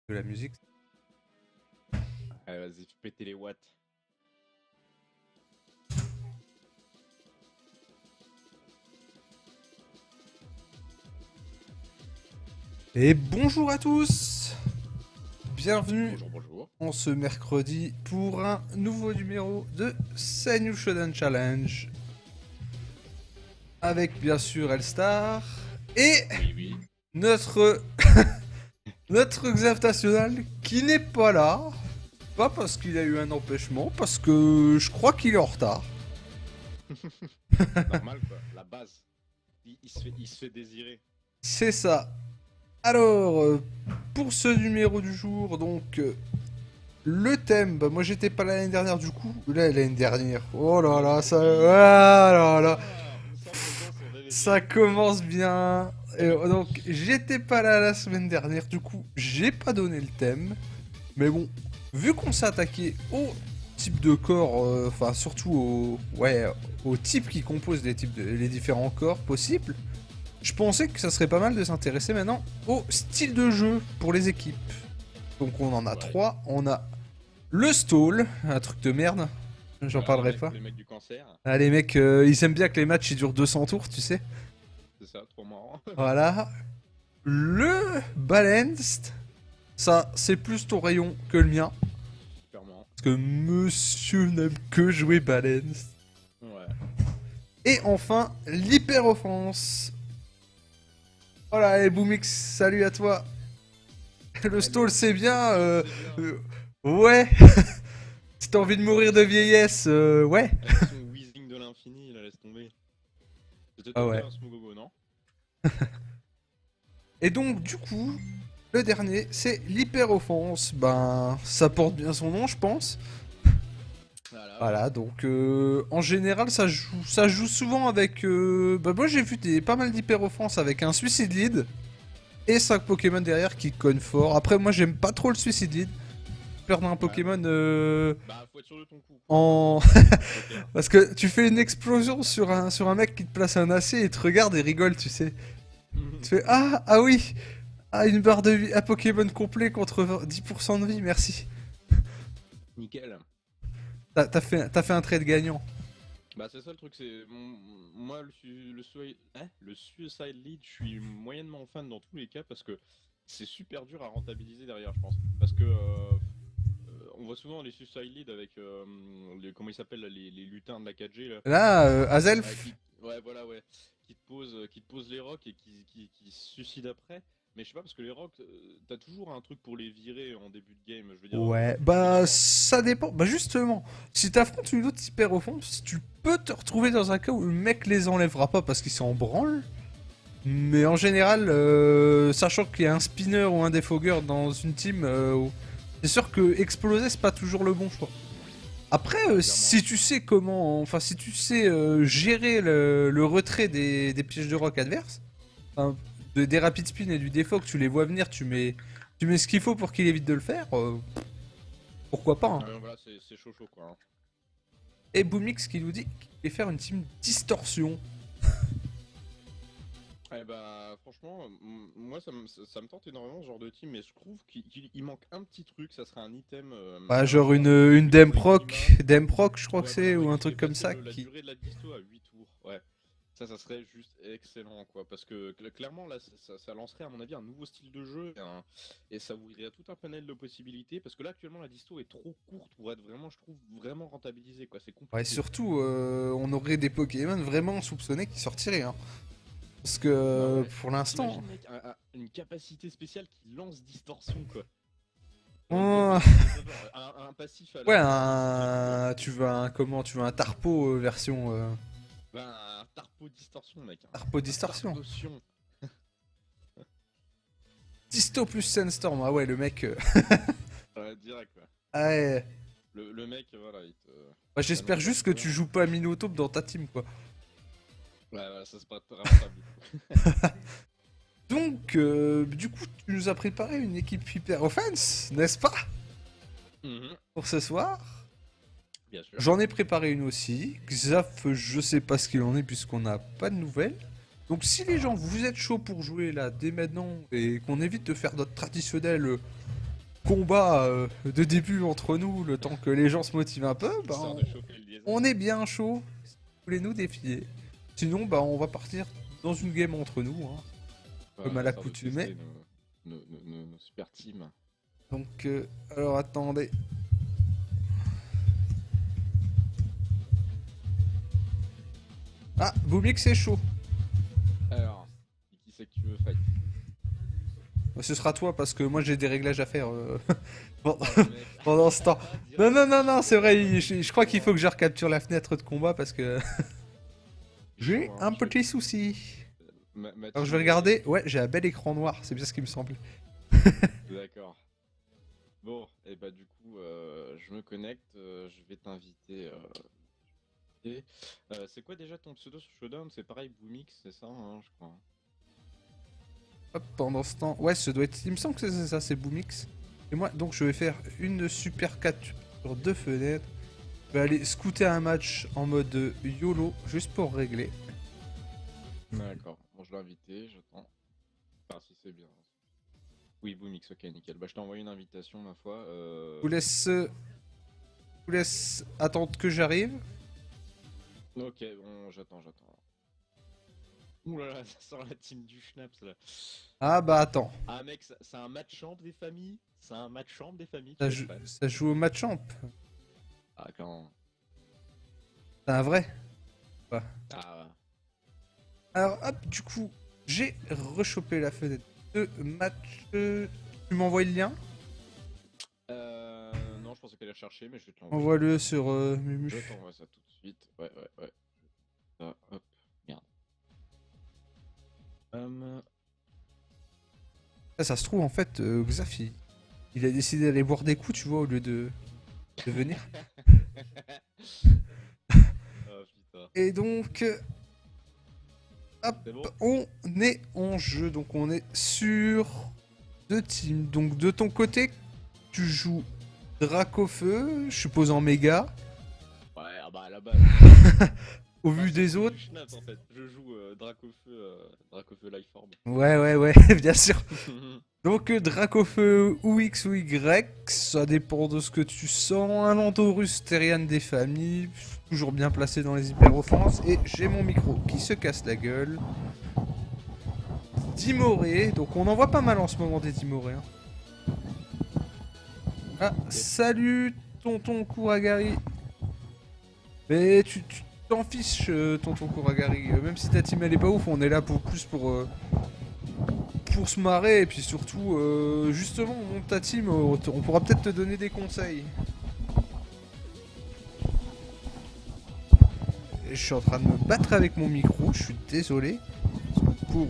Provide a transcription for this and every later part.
de la musique. Allez, vas-y, péter les watts. Et bonjour à tous. Bienvenue Bonjour, bonjour. en ce mercredi pour un nouveau numéro de Senyu Shodan Challenge. Avec bien sûr Elstar et Oui, oui. notre notre Xav National qui n'est pas là. Pas parce qu'il a eu un empêchement, parce que je crois qu'il est en retard. Normal quoi, la base. Il se fait désirer. C'est ça. Alors, pour ce numéro du jour, donc, le thème, bah moi j'étais pas là l'année dernière du coup. Là, l'année dernière. Oh là là, ça. Ah là là. On sent que les gens sont réveillés. Ça commence bien. Et, donc, j'étais pas là la semaine dernière, du coup, j'ai pas donné le thème. Mais bon, vu qu'on s'est attaqué au type de corps, enfin, surtout au type qui compose les différents corps possibles. Je pensais que ça serait pas mal de s'intéresser maintenant au style de jeu pour les équipes. Donc on en a Ouais. trois. On a le stall, un truc de merde. J'en Voilà, parlerai les mecs- pas. Les mecs du cancer, Ah, les mecs, ils aiment bien que les matchs ils durent 200 tours, tu sais. c'est ça, trop marrant. Voilà. Le balanced, ça c'est plus ton rayon que le mien. Clairement. Parce que monsieur n'aime que jouer balanced. Ouais. Et enfin, l'hyper offense. Voilà, et Boomix, salut à toi. Le stall c'est bien. Ouais. Si t'as envie de mourir de vieillesse, ouais. Avec son wheezing de l'infini, là, laisse tomber. C'était Ah toi ouais. un Smogogo, non? Et donc, du coup, le dernier, c'est l'hyper offense. Ben, ça porte bien son nom, je pense. Voilà, donc en général, ça joue souvent avec. Bah, moi, j'ai vu pas mal d'hyper offense avec un Suicide Lead et 5 Pokémon derrière qui connent fort. Après, moi, j'aime pas trop le Suicide Lead. Perdre un Pokémon Bah, faut être sûr de ton coup. en. Poker. Parce que tu fais une explosion sur un mec qui te place un AC et te regarde et rigole, tu sais. Tu fais ah oui, ah une barre de vie, un Pokémon complet contre 10% de vie, merci. Nickel. T'as fait un trade gagnant. Bah c'est ça le truc, c'est moi le Suicide Lead, je suis moyennement fan dans tous les cas parce que c'est super dur à rentabiliser derrière, je pense. Parce que on voit souvent les Suicide Lead avec comment ils s'appellent là, les lutins de la 4G là. Là, Ouais, Azelf, ouais, voilà, ouais. Qui te posent les rocks et qui se suicident après. Mais je sais pas, parce que les rocks, t'as toujours un truc pour les virer en début de game. Je veux dire, ouais, je veux bah dire, ça dépend. Bah justement, si t'affrontes une autre hyper offense, tu peux te retrouver dans un cas où le mec les enlèvera pas parce qu'il s'en branle. Mais en général, sachant qu'il y a un spinner ou un défogueur dans une team, c'est sûr que exploser c'est pas toujours le bon choix. Après, clairement. si tu sais comment, enfin si tu sais gérer le retrait des pièges de rock adverses, enfin, des rapid spin et du défog, tu les vois venir, tu mets ce qu'il faut pour qu'il évite de le faire, pourquoi pas. Hein. Voilà, c'est chaud chaud quoi. Hein. Et Boomix qui nous dit qu'il va faire une team distorsion. Eh bah, franchement, moi ça me tente énormément ce genre de team, mais je trouve qu'il manque un petit truc, ça serait un item. Bah, Un genre sort une Demproc, je crois que Ouais, c'est, voilà, ouais, ou un qui fait truc comme passer ça. la Qui... durée de la disto à 8 tours. Ouais. Ça serait juste excellent, quoi. Parce que clairement, là, ça lancerait, à mon avis, un nouveau style de jeu et ça ouvrirait tout un panel de possibilités. Parce que là, actuellement, la disto est trop courte pour être vraiment, je trouve, vraiment rentabilisée, quoi. C'est Ouais, compliqué. surtout, on aurait des Pokémon vraiment soupçonnés qui sortiraient. Hein. Parce que Bah ouais. pour l'instant. T'imagines, mec, une capacité spéciale qui lance distorsion, quoi. Oh, Un passif à ouais, tu veux un comment? Tu veux un Tarpo version Ben, un Tarpo distorsion, mec. Tarpo distorsion. Tarpotion. Disto plus Sandstorm. Ah ouais, le mec. Ouais, direct, quoi. Ah ouais. Le mec, voilà, il te. Bah, j'espère juste que tu joues pas à Minotaur dans ta team, quoi. Ouais, ça se prête rentable. Donc, du coup, tu nous as préparé une équipe hyper offense, n'est-ce pas? Pour ce soir. Bien sûr. J'en ai préparé une aussi. Xaf, je sais pas ce qu'il en est puisqu'on n'a pas de nouvelles. Donc si les gens, vous êtes chaud pour jouer là dès maintenant et qu'on évite de faire notre traditionnel combat de début entre nous, le temps que les gens se motivent un peu, bah, Histoire de chauffer le diesel. on est bien chaud. Si vous voulez nous défier. Sinon, bah, on va partir dans une game entre nous. Hein. Comme à Histoire de l'accoutumée. tester nos super teams. Donc, alors attendez. Ah, Boomix c'est chaud. Alors, qui c'est que tu veux fight? Ce sera toi parce que moi j'ai des réglages à faire pendant, Oh, mec. pendant ce temps. Direct. Non, non, non, non, c'est vrai, je crois qu'il faut que je recapture la fenêtre de combat parce que j'ai Chaud, hein, un petit souci. Alors je vais regarder, ouais, j'ai un bel écran noir, c'est bien ce qui me semble. D'accord. Bon, et bah du coup, je me connecte, je vais t'inviter. C'est quoi déjà ton pseudo sur Showdown? C'est pareil, Boomix, c'est ça, hein, je crois. Hop, pendant ce temps, ouais, ça doit être, il me semble que c'est ça, c'est Boomix. Et moi, donc je vais faire une super 4 sur 2 fenêtres. Je vais aller scouter un match en mode YOLO, juste pour régler. D'accord, bon, je l'ai invité, j'attends. Enfin, si c'est bien. Oui, Boomix, ok, nickel. Bah, je t'ai envoyé une invitation, ma foi. Je vous laisse attendre que j'arrive. Ok, bon, j'attends. Ouh là là, ça sort la team du Schnaps là. Ah bah attends, Ah mec, c'est un match champ des familles. C'est un match champ des familles. ça, Tu joue- es fan. ça joue au match champ. Ah quand. C'est un vrai. Ah Alors hop, du coup, j'ai rechopé la fenêtre de match. Tu m'envoies le lien? non, je pensais qu'elle allait chercher, mais je vais te l'envoyer. Envoie-le sur Mumu. Je t'envoie ça tout de suite. Ouais. Ça, hop, merde. Ça se trouve en fait, Xaf, il a décidé d'aller boire des coups, tu vois, au lieu de venir. Oh putain. Et donc, hop, C'est bon? on est en jeu, donc on est sur deux teams. Donc de ton côté, tu joues Dracofeu, je suppose en méga. Ouais, ah bah à la base. Au Bah, vu c'est des du autres. Schnaps, en fait. Je joue Dracofeu Lifeorb. Ouais, bien sûr. Donc Dracofeu ou X ou Y, ça dépend de ce que tu sens. Un Landorus Terrian des familles, toujours bien placé dans les hyper-offenses. Et j'ai mon micro qui se casse la gueule. Dimoré, donc on en voit pas mal en ce moment des Dimoré. Hein. Ah, salut tonton Kuragari. Mais tu t'en fiches tonton Kuragari, même si ta team elle est pas ouf, on est là plus pour se marrer et puis surtout justement on monte ta team, on pourra peut-être te donner des conseils. Je suis en train de me battre avec mon micro, je suis désolé. Pour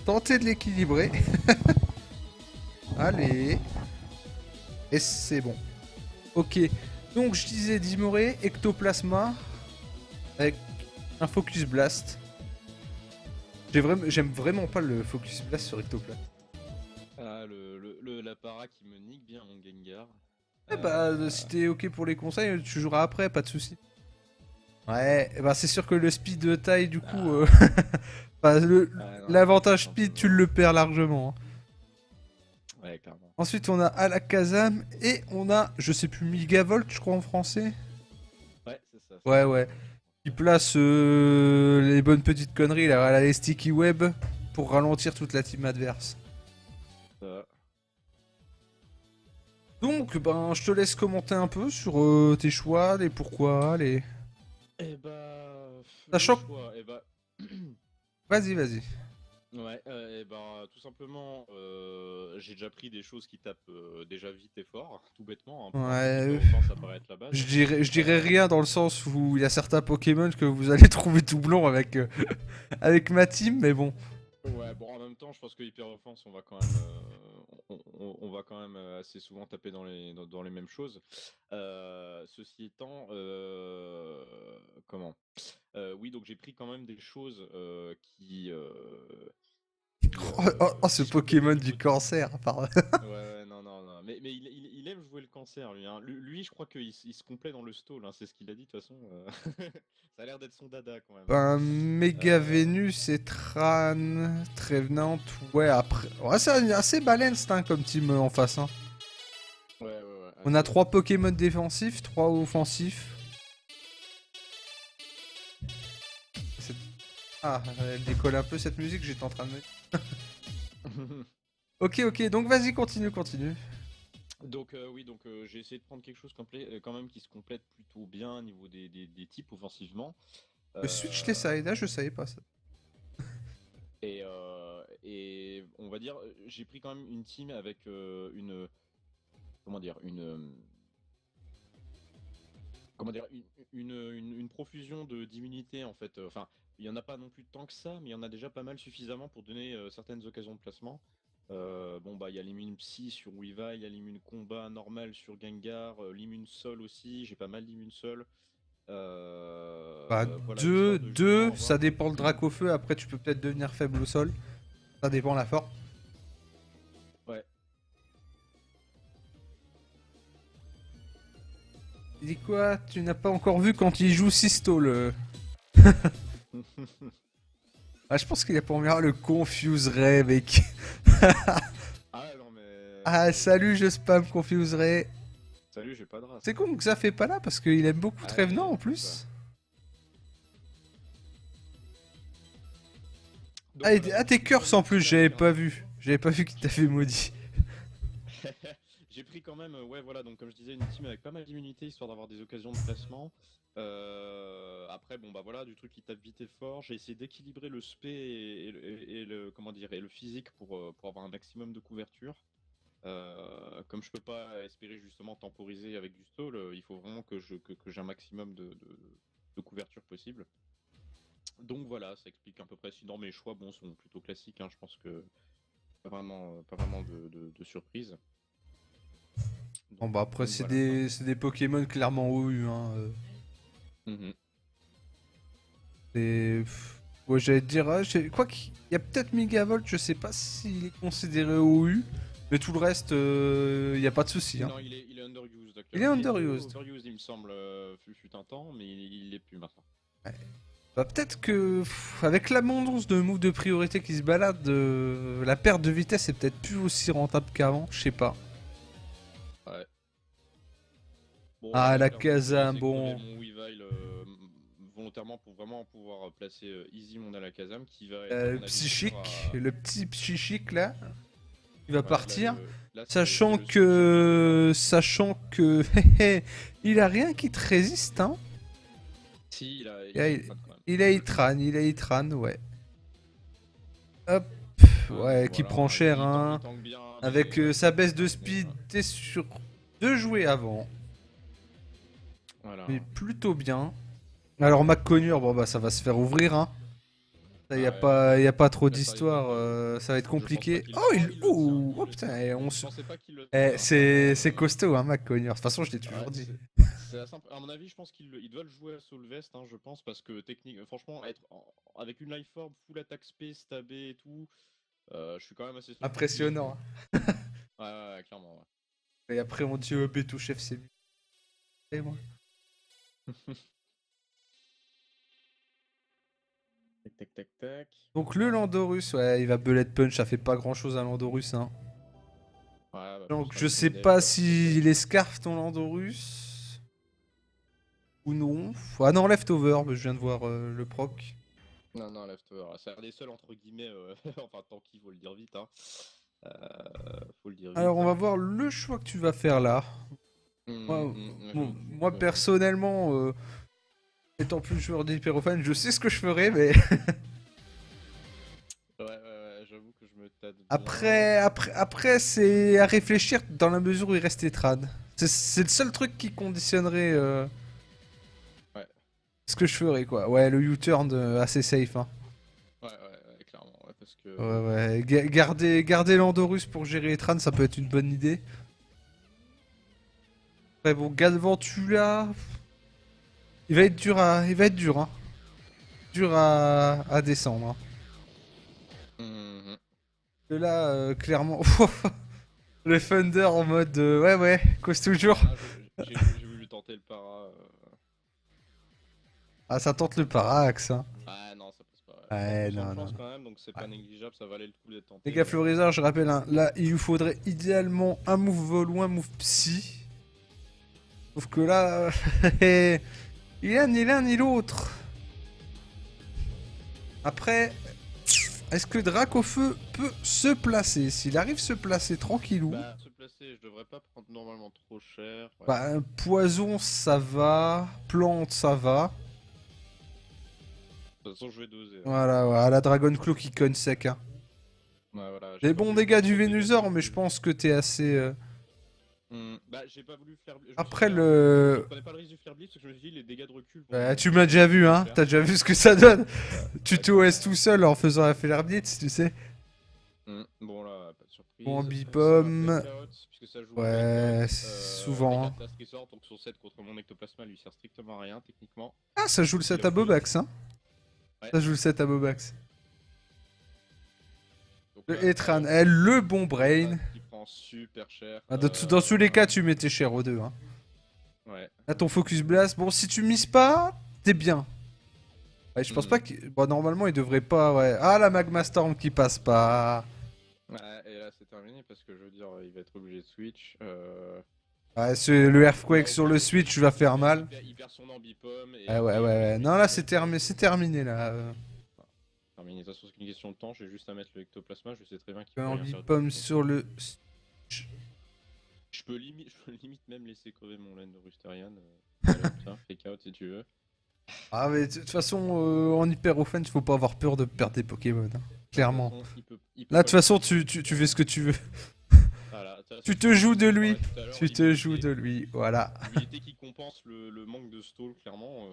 tenter de l'équilibrer. Allez. Et c'est bon. Ok. Donc je disais Dimoré, Ectoplasma avec un Focus Blast. J'aime vraiment pas le Focus Blast sur Ectoplasma. Ah, la para qui me nique bien mon Gengar. Eh bah, si t'es ok pour les conseils, tu joueras après, pas de soucis. Ouais, bah c'est sûr que le speed de taille, du coup, bah, non, l'avantage non, speed, non. tu le perds largement. Hein. Ouais, clairement. Ensuite, on a Alakazam et on a, je sais plus, Megavolt, je crois en français. Ouais, c'est ça. Ouais. Qui place les bonnes petites conneries, là, les sticky web, pour ralentir toute la team adverse. Ça. Donc, ben, je te laisse commenter un peu sur tes choix, les pourquoi, les... Eh bah. Sachant- le choix, eh bah. Vas-y. Ouais, et ben tout simplement, j'ai déjà pris des choses qui tapent déjà vite et fort, tout bêtement. Hein, Ouais. Ça paraît être la base. Je dirais rien dans le sens où il y a certains Pokémon que vous allez trouver doublons avec, avec ma team, mais bon. Ouais, bon, en même temps, je pense que Hyper Offense, on va quand même, on va quand même assez souvent taper dans les mêmes choses. Ceci étant, comment? Oui, donc j'ai pris quand même des choses qui. Ce qui sont peut-être Pokémon des du mots- cancer, pardon. Ouais, non. Mais il aime jouer le cancer, lui. Hein. Lui, je crois qu'il se complaît dans le stall, hein, c'est ce qu'il a dit, de toute façon. Ça a l'air d'être son dada, quand même. Ben, Mega Vénus et Tran, Trevenant, ouais, après. Ouais, c'est assez balanced hein, comme team en face. Hein. On a 3 Pokémon défensifs, 3 offensifs. C'est- Ah, elle décolle un peu cette musique, j'étais en train de mettre. Ok, donc vas-y, continue. Donc oui, donc j'ai essayé de prendre quelque chose quand même qui se complète plutôt bien au niveau des types offensivement. Le Switch les side, là je savais pas ça. Et on va dire, j'ai pris quand même une team avec comment dire, une profusion d'immunité en fait. Enfin, il y en a pas non plus tant que ça, mais il y en a déjà pas mal suffisamment pour donner certaines occasions de placement. Bon bah il y a l'immune psy sur Weavile, il y a l'immune combat normal sur Gengar, l'immune sol aussi, j'ai pas mal d'immune sol. Bah, Voilà, histoire 2, de justement 2, avoir. ça dépend le Dracofeu, après tu peux peut-être devenir faible au sol. Ça dépend la force. Ouais. Il dit quoi? Tu n'as pas encore vu quand il joue Sisto le. Ah, je pense qu'il a pour mieux le Confuse Ray, mec. Ah non mais. Ah, salut, je spam Confuse Ray. Salut, j'ai pas de race. C'est con que ça fait pas là parce qu'il aime beaucoup Ah, Trevenant oui, en plus. Donc, Ah, voilà, tes donc, curses en plus, j'avais avec pas vu. J'avais pas vu qu'il t'a fait maudit. J'ai pris quand même, ouais, voilà, donc comme je disais, une team avec pas mal d'immunité histoire d'avoir des occasions de placement. Après, bon, bah voilà, du truc qui tape vite et fort. J'ai essayé d'équilibrer le spé et le, comment dire, et le physique pour avoir un maximum de couverture. Comme je peux pas espérer justement temporiser avec du stall, il faut vraiment que j'ai un maximum de couverture possible. Donc voilà, ça explique à peu près. Sinon, mes choix, bon, sont plutôt classiques. Hein, je pense que pas vraiment de surprise. Bon, bah après, Donc voilà, quoi. c'est des Pokémon clairement OU. Hein. Mhm. Ouais, j'allais te dire, quoi qu'il y a peut-être Megavolt, je sais pas s'il est considéré OU, mais tout le reste, il y a pas de souci. Hein. Non, il est underused actuellement. Il est était underused. overused, il me semble, fut un temps, mais il l'est plus maintenant. Ouais. Bah, peut-être que, avec l'abondance de moves de priorité qui se baladent, la perte de vitesse est peut-être plus aussi rentable qu'avant, je sais pas. Ouais. Bon, Ah, là, la clairement, j'ai Kazam, laissé bon. crever mon Weavile volontairement pour vraiment pouvoir placer easy mon Alakazam qui va être, à Le mon avis, sûr psychique, à... le petit psychique là, il va Ouais, partir. là, c'est Sachant le que. Sachant que. Il a rien qui te résiste, hein. Si, il a Il a, Hitran quand même. il a Itran, ouais. Hop, ouais, qui Voilà, prend cher, il hein. tank bien, Avec mais ouais, sa baisse mais, de speed, t'es sur 2 jouets avant. voilà. Mais plutôt bien. Alors, McConnor, bon bah ça va se faire ouvrir, hein. Ça, Ah y a pas trop là, d'histoire, ça va être je pense pas compliqué. qu'il... Oh, Oh, il. il le tient, Oh, il oh le putain, tient. Je pensais pas qu'il le tiendrait, hein, c'est clairement, costaud, hein, McConnor. De toute façon, je l'ai toujours ouais, dit. c'est assez simple. À mon avis, je pense qu'il doit le jouer à Soul Vest, hein, je pense, parce que technique, franchement, avec une Life Orb, full attack space, stabé et tout, je suis quand même assez sûr qu'il puisse jouer. Impressionnant. Ouais, clairement. Et après, on dit Beto Chef, c'est mieux. Et moi. Ouais. Tac. Donc, le Landorus, ouais, il va Bullet Punch, ça fait pas grand chose à Landorus, hein. Ouais, bah, Donc, plus je sais Rifle pas Deck, s'il est Scarf ton Landorus. Ou non. Ah non, Leftover, je viens de voir le proc. Non, Leftover, c'est un des seuls, entre guillemets, enfin, tant qu'il faut le dire vite, hein. Faut le dire vite. Alors, on va voir le choix que tu vas faire là. Moi, personnellement, étant plus joueur d'Hyperophane, je sais ce que je ferais, mais. Ouais, j'avoue que je me tâte bien. Après c'est à réfléchir dans la mesure où il reste Etrad. C'est le seul truc qui conditionnerait Ouais. ce que je ferais, quoi. Ouais, le U-turn assez safe, hein. Ouais, clairement, ouais, parce que... Ouais. Garder Landorus pour gérer Etran, ça peut être une bonne idée. Après, bon, Galvantula. Il va être dur, hein. Dur à descendre. Hein. Mhm. De là, clairement. Le Thunder en mode. Ouais, cause toujours. Ah, j'ai voulu tenter le para. Ah, ça tente le parax, hein. Ah non, ça passe pas. Ouais, 30% de non. chance quand même, donc c'est pas négligeable, ça valait le coup d'être tenté. Les gars, Florizard, je rappelle, hein, là, il vous faudrait idéalement un move vol ou un move psy. Sauf que là, il a ni l'un ni l'autre. Après, est-ce que Dracofeu peut se placer? S'il arrive se placer tranquillou, Bah, se placer, je devrais pas prendre normalement trop cher. Ouais. bah, poison ça va, plante ça va. De toute façon, je vais doser. Hein. Voilà, voilà, la Dragon Claw qui cogne sec. Hein. Ouais, voilà, j'ai Les pas bons voulu dégâts du trop Vénusaur, dégâts mais je pense que t'es assez. Bah, j'ai pas voulu faire. Je me Après suis dit, le. je prenais pas le risque de faire blitz parce que je me suis dit, les dégâts de recul vont. Bah, tu m'as déjà vu, hein. T'as déjà vu ce que ça donne. Tu t'OS tout seul en faisant la Flare Blitz, tu sais. Bon, là, pas de surprise. Bon, Ça Bipom. va Fake Out, puisque ça joue Ouais, Fake Out, souvent. avec Atlas qui sort, donc son set contre mon Ectoplasma lui sert strictement à rien, techniquement. Ah, ça joue le set à Bobax, hein. Ouais. Ça joue le set à Bobax. Donc, Le Etran, le bon brain. Qui prend super cher. Ah, dans tous les cas, tu mettais cher aux deux. Hein. Ouais. Là, ton Focus Blast, bon, si tu mises pas, t'es bien. Ouais, je pense pas que. Bon, normalement, il devrait pas. Ouais. Ah, la Magma Storm qui passe pas. Ouais, et là c'est terminé parce que je veux dire, il va être obligé de switch. Ouais, le Earthquake sur le Switch va faire mal. Il perd son Ambipom. Et Ah, ouais. Non, là, c'est terminé, là. Terminé. De toute façon, c'est qu'une question de temps. J'ai juste à mettre le Ectoplasma. Je sais très bien qu'il peut rien faire. Ambipom sur le. Je peux limite même laisser crever mon laine de Rusterian. Tiens, fake out si tu veux. Ah, mais de toute façon, en hyper offense, faut pas avoir peur de perdre des Pokémon. Hein. Clairement. Il peut Là, de toute façon, tu fais ce que tu veux. Tu te joues de lui. Tu te joues de lui, voilà. L'habilité qui compense le manque de stall, clairement,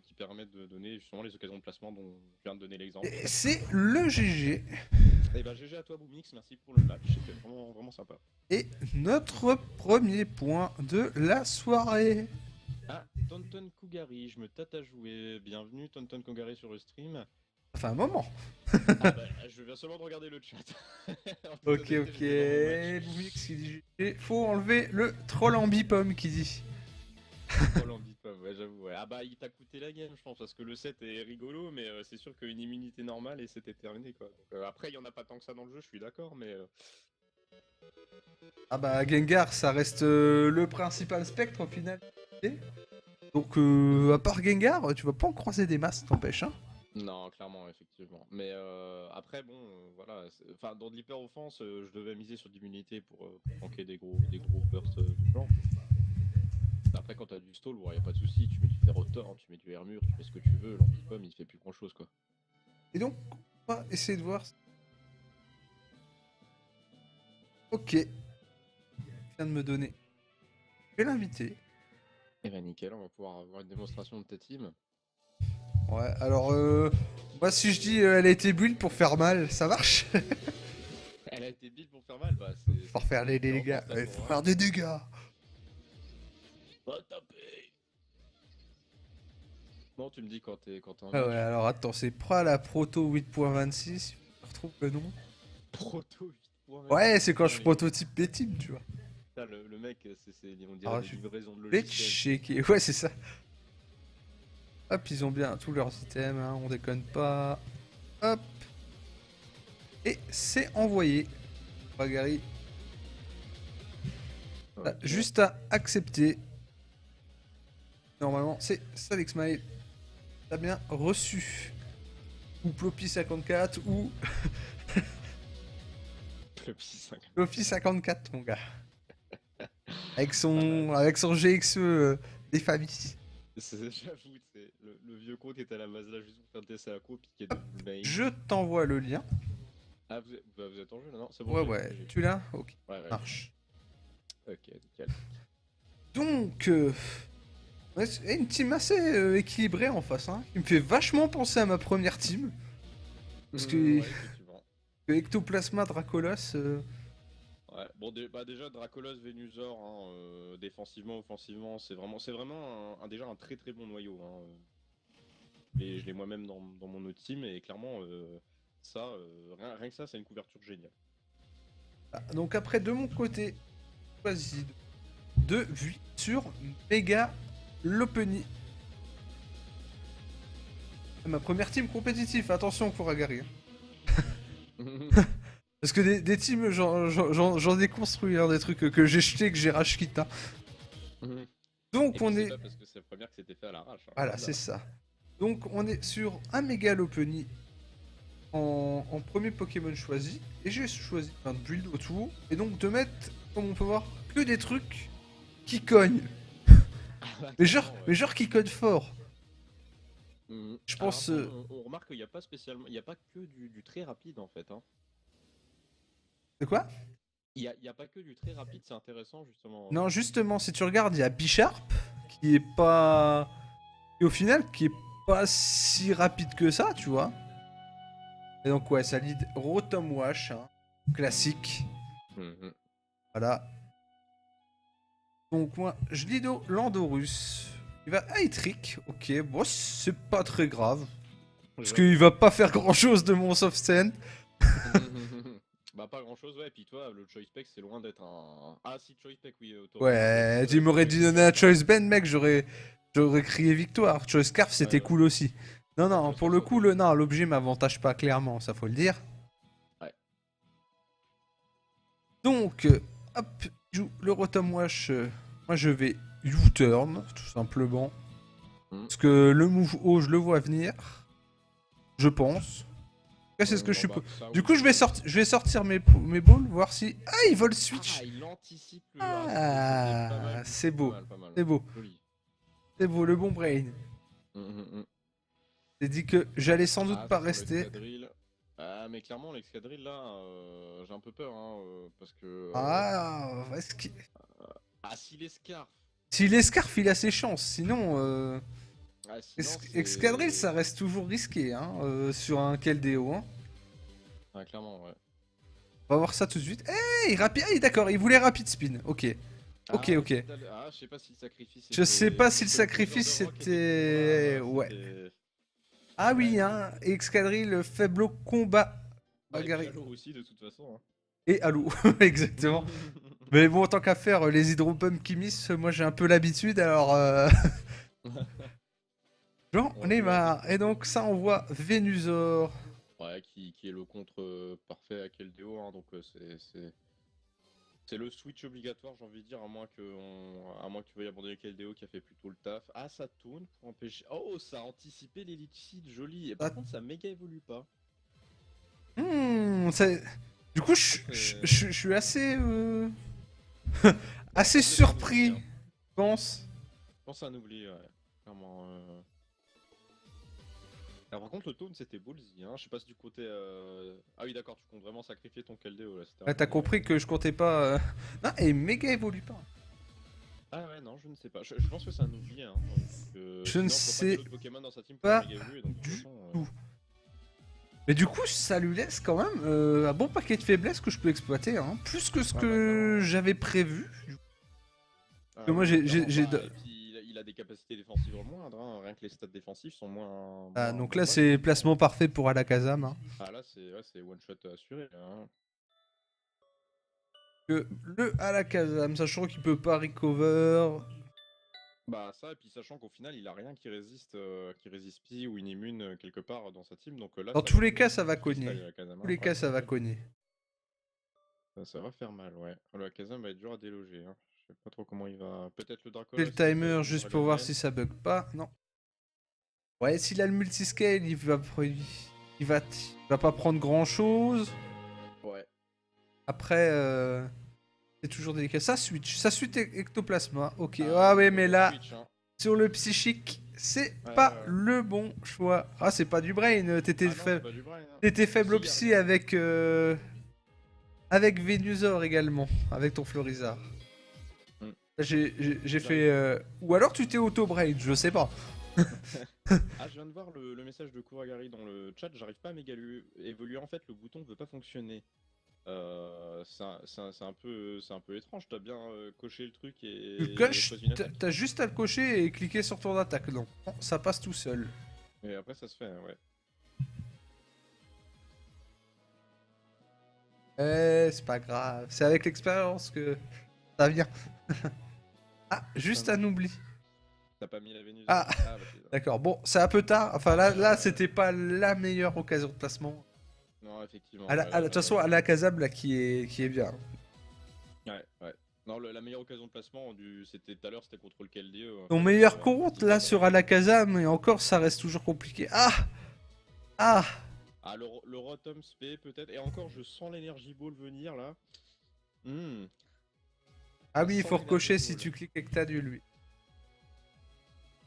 qui permet de donner justement les occasions de placement dont je viens de donner l'exemple. C'est le GG. Et bah GG à toi Boomix, merci pour le match, c'était vraiment sympa. Et notre premier point de la soirée. Ah, Tonton Kougari, je me tâte à jouer. Bienvenue Tonton Kougari sur le stream. Ça fait un moment. Ah bah, je viens seulement de regarder le chat. Ok. Boomix qui dit GG. Faut enlever le troll en bipom qui dit. Troll en bipom, ouais, j'avoue. Ouais. Ah bah, il t'a coûté la game, je pense, parce que le set est rigolo, mais c'est sûr qu'une immunité normale et c'était terminé quoi. Donc, après, il y en a pas tant que ça dans le jeu, je suis d'accord, mais. Ah bah, Gengar, ça reste le principal spectre au final. Donc, à part Gengar, tu vas pas en croiser des masses, t'empêche, hein. Non, clairement, effectivement. Mais après, bon, voilà. Enfin, dans de l'hyper-offense, je devais miser sur d'immunité pour manquer des gros bursts du genre. Après, quand t'as du stall, bon, y a pas de souci. Tu mets du Ferrotor, tu mets du Hermure, tu mets ce que tu veux. L'Ambipom, il fait plus grand chose, quoi. Et donc, on va essayer de voir. Ok. Il vient de me donner. Je vais l'inviter. Et bah, nickel, on va pouvoir avoir une démonstration de ta team. Ouais, alors, moi, si je dis elle a été build pour faire mal, ça marche? Elle a été build pour faire mal, bah c'est. Pour faire les dégâts. Il faut faire des dégâts. Va taper. Bon, tu me dis quand t'es en Ah ouais, alors attends, c'est pas la Proto 8.26. Je retrouve le nom. Proto 8. Ouais, c'est quand je prototype mes teams, tu vois. Putain, le mec, on dirait des livraisons de vais logiciels. checker. Ouais, c'est ça. Hop, ils ont bien tous leurs items, hein, on déconne pas. Hop. Et c'est envoyé. Bagari. Okay. Juste à accepter. Normalement, c'est Salix Smile. T'as bien reçu. Ou Ploppy 54 ou Ploppy 54, mon gars. Avec son GXE des familles. J'avoue, c'est le vieux con qui est à la base là juste pour faire tester à coup piquer de mail. Je t'envoie le lien. Ah, vous êtes en jeu là, non? C'est bon. Ouais, tu l'as? Ok. Ouais. Marche. Ok, nickel. Donc, ouais, c'est une team assez équilibrée en face, hein. Il me fait vachement penser à ma première team. Parce que, ouais, que Ectoplasma, Dracolos. Ouais, bon, déjà Dracolos, Venusaur, hein, défensivement, offensivement, c'est vraiment déjà un très très bon noyau. Hein. Je l'ai moi-même dans mon autre team et clairement, rien que ça, c'est une couverture géniale. Ah, donc après, de mon côté, choisi de vue sur Mega Lopunny. Ma première team compétitive, attention Kuragari. Parce que des teams, j'en ai construit, hein, des trucs que j'ai jetés, que j'ai rage quitte. Hein. Donc Et puis on c'est est... pas parce que c'est la première que c'était fait à l'arrache. Hein. Voilà, c'est ça. Donc on est sur un Mégalopony en premier Pokémon choisi. Et j'ai choisi un build autour. Et donc de mettre, comme on peut voir, que des trucs qui cognent. Mais genre qui cognent fort. Je Alors pense... après, on remarque qu'il n'y a pas spécialement, il n'y a pas que du très rapide en fait. Hein. De quoi? Il y a pas que du très rapide, c'est intéressant justement. Non, justement, si tu regardes, il y a Bisharp, qui est pas... Et au final, qui est pas si rapide que ça, tu vois. Et donc ouais, ça lead Rotom Wash, hein, classique. Mhm. Voilà. Donc moi, je lead Landorus. Il va Trick, ok, bon, c'est pas très grave. Parce qu'il va pas faire grand chose de mon soft send. Bah pas grand chose, ouais, et puis toi, le Choice Spec c'est loin d'être un... Ah si, Choice Spec, oui, Ouais, tu m'aurais dit donner un Choice Band, mec, j'aurais crié victoire. Choice Scarf, c'était cool aussi. Non, non, Choice pour Scarf, le ça, coup, l'objet m'avantage pas clairement, ça faut le dire. Ouais. Donc, hop, joue le Rotom Wash. Moi, je vais U-turn, tout simplement. Parce que le move haut, je le vois venir. Je pense. C'est ce que je suis. Du coup, je vais sortir mes balls, voir si. Ah, ils veulent switch. Ah, il anticipe le... Ah, c'est beau. Pas mal, C'est beau. Joli. C'est beau, le bon brain. J'ai dit que j'allais sans doute pas rester. Ah, mais clairement, l'excadrille là, j'ai un peu peur, hein, parce que. Ah, est-ce qu'il... Ah, si l'escarf. Si l'escarf, il a ses chances. Sinon, Ah, sinon, Excadrille, ça reste toujours risqué, hein, sur un Keldeo. Hein. Ah, clairement, ouais. On va voir ça tout de suite. Hey, rapide. Ah, d'accord, il voulait rapid spin. Ok. Ok, Ah, ok. Ah, je sais pas si le sacrifice. Je sais pas si le sacrifice c'était. Ouais. Ah oui, hein. Excadrille, le faible au combat. Bah, et puis Halo aussi, de toute façon. Hein. Et Halo, exactement. Mais bon, tant qu'à faire, les hydropumps qui miss, moi j'ai un peu l'habitude, alors... J'en ai marre. Et donc ça, on voit Venusaur. Ouais, qui est le contre parfait à Keldeo, hein, donc c'est le switch obligatoire, j'ai envie de dire, à moins que tu veuilles abandonner Keldeo qui a fait plutôt le taf. Ah, ça tourne pour empêcher... Oh, ça a anticipé les Leech joli. Et par contre, ça méga évolue pas. Du coup, je suis assez... assez surpris, je pense. Je pense à un oubli, ouais. Clairement... Alors, par contre, le taunt c'était ballsy, hein. Je sais pas si du côté. Ah oui, d'accord, tu comptes vraiment sacrifier ton Keldeo là. Ouais, t'as compris que je comptais pas. Non, et méga évolue pas. Ah ouais, non, je ne sais pas. Je pense que c'est un oubli, hein. Je ne sais Pokémon dans sa team pas évoluer, donc, du façon, tout. Mais du coup, ça lui laisse quand même un bon paquet de faiblesses que je peux exploiter, hein. Plus que ce que j'avais prévu. Ah, que moi, j'ai. Il a des capacités défensives moindres, hein. Rien que les stats défensifs sont moins. Ah, donc là, c'est placement parfait pour Alakazam. Hein. Ah, là, c'est one shot assuré. Hein. Que le Alakazam, sachant qu'il peut pas recover. Bah, ça, et puis sachant qu'au final, il a rien qui résiste Pi ou inimmune quelque part dans sa team. Donc là, Dans tous les cas, ça va cogner. Dans tous les cas, ça va cogner. Ça va faire mal, ouais. Le Alakazam va être dur à déloger. Hein. Je sais pas trop comment il va. Peut-être le Dracolos. J'ai le timer juste pour voir si ça bug pas. Non. Ouais, s'il a le multiscale, il va pas prendre grand chose. Ouais. Après, c'est toujours délicat. Ça switch ectoplasma. Ok. Ah ouais, mais là, switch, hein. Sur le psychique, c'est pas le bon choix. Ah, c'est pas du brain. T'étais faible au psy avec avec Venusaur également, avec ton Florizard. J'ai fait... Ou alors tu t'es auto-brain, je sais pas. Ah, je viens de voir le message de Kuragari dans le chat, j'arrive pas à méga évoluer, en fait le bouton ne veut pas fonctionner. C'est un peu étrange, t'as bien coché le truc et... Tu coches, t'as juste à le cocher et cliquer sur ton attaque, non, ça passe tout seul. Et après ça se fait, ouais. C'est pas grave, c'est avec l'expérience que ça vient. Ah, juste un oubli. T'as pas mis la Vénus. Ah, bah, d'accord, bon, c'est un peu tard, enfin là c'était pas la meilleure occasion de placement. Non, effectivement. De toute façon, Alakazam là qui est bien. Ouais, ouais. Non, la meilleure occasion de placement, c'était tout à l'heure, c'était contre le KLDE. Ton meilleur compte, là, sur Alakazam, et encore, ça reste toujours compliqué. Ah! Ah! Ah, le Rotom Spé peut-être. Et encore, je sens l'énergie ball venir là. Hmm, Ah ça oui, il sent faut l'énergie recocher si ball. tu cliques et que t'as du lui.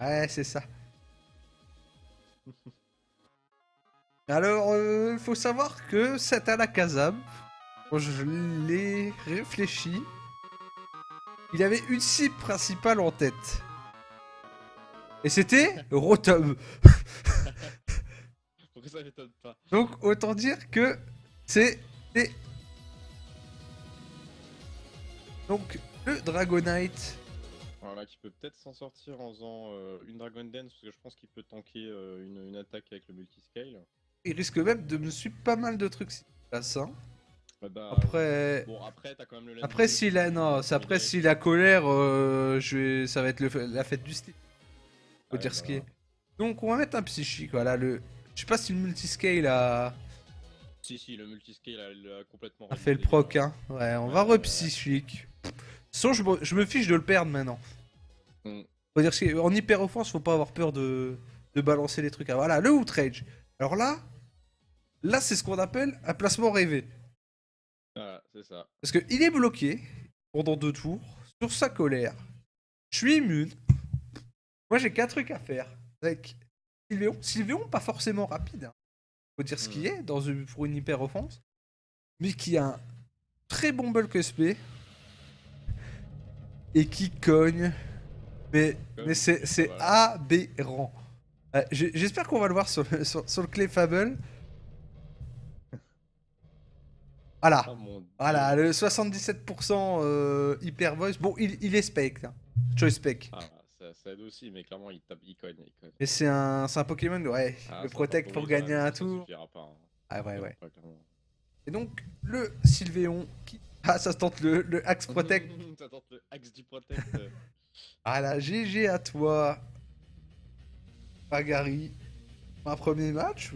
Ouais, c'est ça. Alors, il faut savoir que cet Alakazam, quand je l'ai réfléchi, il avait une cible principale en tête. Et c'était Rotom. Pourquoi ça m'étonne pas? Donc, autant dire que c'est... Donc, le Dragonite. Voilà, qui peut peut-être s'en sortir en faisant une Dragon Dance, parce que je pense qu'il peut tanker une attaque avec le multiscale. Il risque même de me suivre pas mal de trucs si tu passes, hein. Bah, Après... bon, après, t'as quand même le Land Après, Ball s'il a... aussi, Non, donc c'est après, malgré. s'il a colère, ça va être la fête du style. Faut Ah ouais, dire ce qui est. bah. Donc, on va mettre un psychique, voilà, le... Je sais pas si le multiscale Si, le multiscale a complètement a réduit fait les le dégâts, proc, hein. hein. Ouais, on Ouais, va ouais, ouais. re-psychique. Sans, je me fiche de le perdre maintenant. Hmm. Faut dire en hyper offense, faut pas avoir peur de balancer les trucs. Ah, voilà, le outrage. Alors là, c'est ce qu'on appelle un placement rêvé. Voilà, c'est ça. Parce qu'il est bloqué pendant 2 tours sur sa colère. Je suis immune. Moi, j'ai qu'un truc à faire avec Sylveon. Sylveon, pas forcément rapide, hein. Faut dire ce Hmm. qui est pour une hyper offense, mais qui a un très bon bulk SP et qui cogne. Mais Pas c'est mal. aberrant. J'espère qu'on va le voir sur le Clay Fable. Voilà. Oh mon Voilà, dieu. le 77% Hyper Voice. Bon, il est spec, là. Choice spec. Ah, ça aide aussi, mais clairement, il tape, il cogne, il cogne. Et c'est un Pokémon, ouais. Ah, Le ça protect pour temporise, ouais, gagner mais un ça tour. suffira pas, hein. Ah Ça ouais, suffira ouais. pas, clairement. Et donc, le Sylveon qui. Ah, ça se tente le Axe Protect. Ça tente le axe du protect. Ah là, GG à toi, Bagari. Un premier match,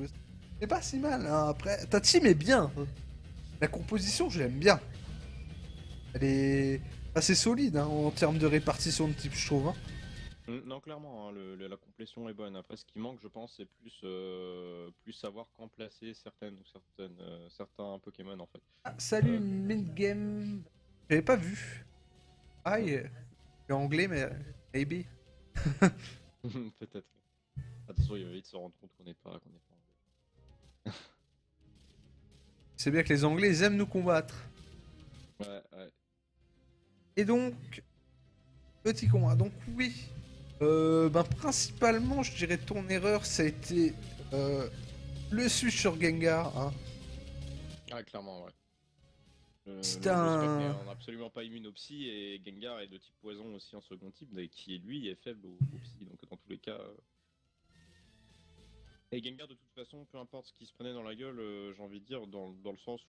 c'est pas si mal, hein. Après, ta team est bien. La composition, je l'aime bien. Elle est assez solide, hein, en termes de répartition de type, je trouve, hein. Non, clairement, hein, la complétion est bonne. Après, ce qui manque, je pense, c'est plus savoir quand placer certains Pokémon, en fait. Ah, salut, Euh, mid-game. J'avais pas vu. Ah, il est anglais, mais maybe. Peut-être. Attention, il va vite se rendre compte qu'on est pas anglais. C'est bien que les Anglais, ils aiment nous combattre. Ouais, ouais. Et donc, petit combat. Donc oui, ben principalement, je dirais ton erreur, ça a été le switch sur Gengar, hein. Ah, clairement, ouais. C'est Le spec n'est un... absolument pas immune au psy et Gengar est de type poison aussi en second type, mais qui lui est faible au psy. Donc dans tous les cas. Et Gengar de toute façon, peu importe ce qui se prenait dans la gueule, j'ai envie de dire, dans le sens